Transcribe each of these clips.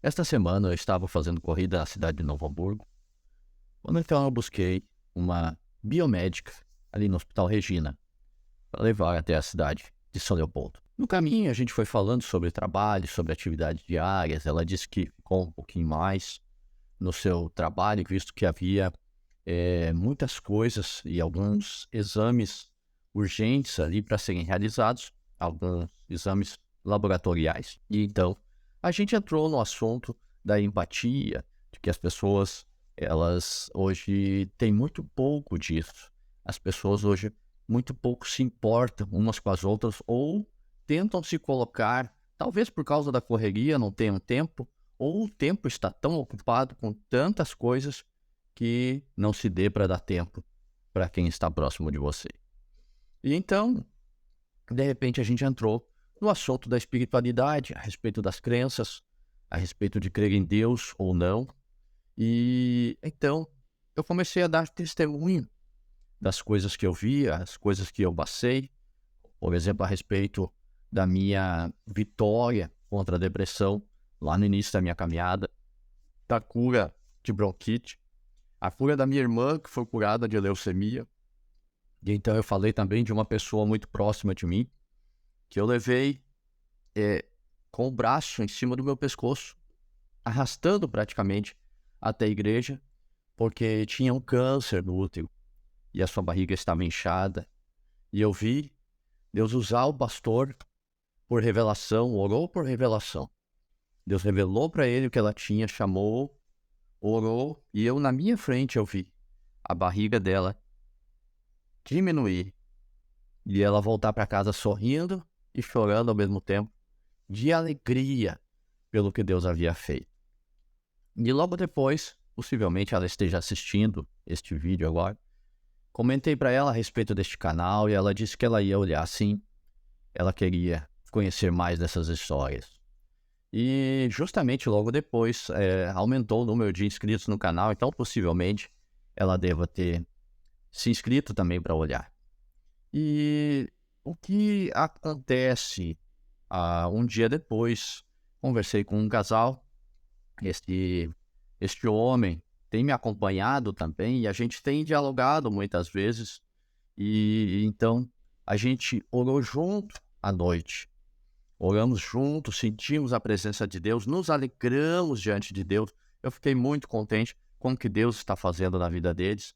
Esta semana eu estava fazendo corrida na cidade de Novo Hamburgo, quando então eu busquei uma biomédica ali no Hospital Regina, para levar até a cidade de São Leopoldo. No caminho a gente foi falando sobre trabalho, sobre atividades diárias. Ela disse que ficou um pouquinho mais no seu trabalho, visto que havia muitas coisas e alguns exames urgentes ali para serem realizados, alguns exames laboratoriais. E então a gente entrou no assunto da empatia, de que as pessoas, elas hoje têm muito pouco disso. As pessoas hoje muito pouco se importam umas com as outras ou tentam se colocar, talvez por causa da correria, não tenham tempo, ou o tempo está tão ocupado com tantas coisas que não se dê para dar tempo para quem está próximo de você. E então, de repente, a gente entrou no assunto da espiritualidade, a respeito das crenças, a respeito de crer em Deus ou não. E então, eu comecei a dar testemunho das coisas que eu via, as coisas que eu passei, por exemplo, a respeito da minha vitória contra a depressão, lá no início da minha caminhada, da cura de bronquite, a cura da minha irmã, que foi curada de leucemia. E então eu falei também de uma pessoa muito próxima de mim, que eu levei com o braço em cima do meu pescoço, arrastando praticamente até a igreja, porque tinha um câncer no útero e a sua barriga estava inchada. E eu vi Deus usar o pastor por revelação, orou por revelação. Deus revelou para ele o que ela tinha, chamou, orou, e eu na minha frente eu vi a barriga dela diminuir e ela voltar para casa sorrindo e chorando ao mesmo tempo, de alegria pelo que Deus havia feito. E logo depois, possivelmente ela esteja assistindo este vídeo agora, comentei para ela a respeito deste canal e ela disse que ela ia olhar sim, ela queria conhecer mais dessas histórias. E justamente logo depois aumentou o número de inscritos no canal, então possivelmente ela deva ter se inscrito também para olhar. E o que acontece um dia depois, conversei com um casal, este homem tem me acompanhado também e a gente tem dialogado muitas vezes e então a gente orou junto à noite. Oramos juntos, sentimos a presença de Deus, nos alegramos diante de Deus. Eu fiquei muito contente com o que Deus está fazendo na vida deles.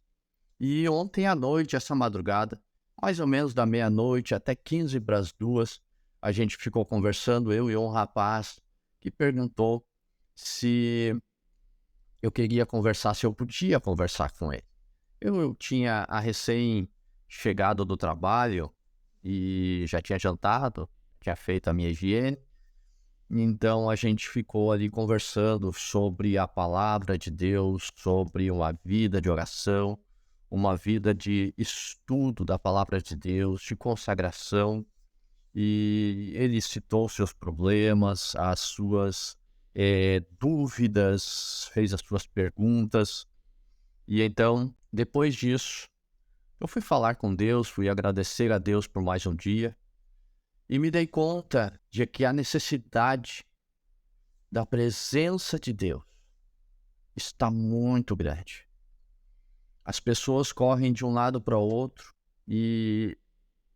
E ontem à noite, essa madrugada, mais ou menos da meia-noite até 15 para as 2, a gente ficou conversando, eu e um rapaz, que perguntou se eu queria conversar, se eu podia conversar com ele. Eu tinha recém-chegado do trabalho e já tinha jantado, tinha feito a minha higiene. Então a gente ficou ali conversando sobre a palavra de Deus, sobre uma vida de oração, uma vida de estudo da palavra de Deus, de consagração. E ele citou seus problemas, as suas dúvidas, fez as suas perguntas. E então, depois disso, eu fui falar com Deus, fui agradecer a Deus por mais um dia. E me dei conta de que a necessidade da presença de Deus está muito grande. As pessoas correm de um lado para o outro e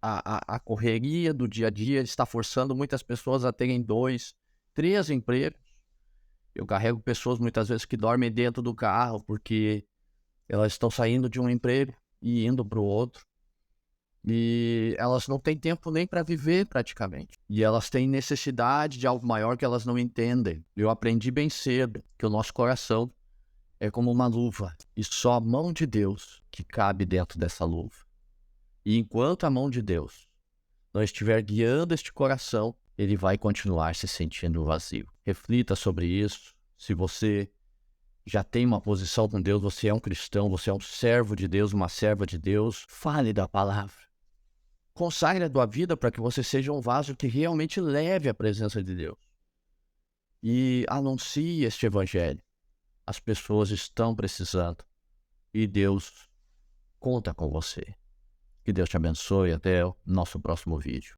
a correria do dia a dia está forçando muitas pessoas a terem 2, 3 empregos. Eu carrego pessoas muitas vezes que dormem dentro do carro porque elas estão saindo de um emprego e indo para o outro. E elas não têm tempo nem para viver praticamente. E elas têm necessidade de algo maior que elas não entendem. Eu aprendi bem cedo que o nosso coração é como uma luva. E só a mão de Deus que cabe dentro dessa luva. E enquanto a mão de Deus não estiver guiando este coração, ele vai continuar se sentindo vazio. Reflita sobre isso. Se você já tem uma posição com Deus, você é um cristão, você é um servo de Deus, uma serva de Deus, fale da palavra. Consagre a tua vida para que você seja um vaso que realmente leve a presença de Deus. E anuncie este evangelho. As pessoas estão precisando. E Deus conta com você. Que Deus te abençoe. Até o nosso próximo vídeo.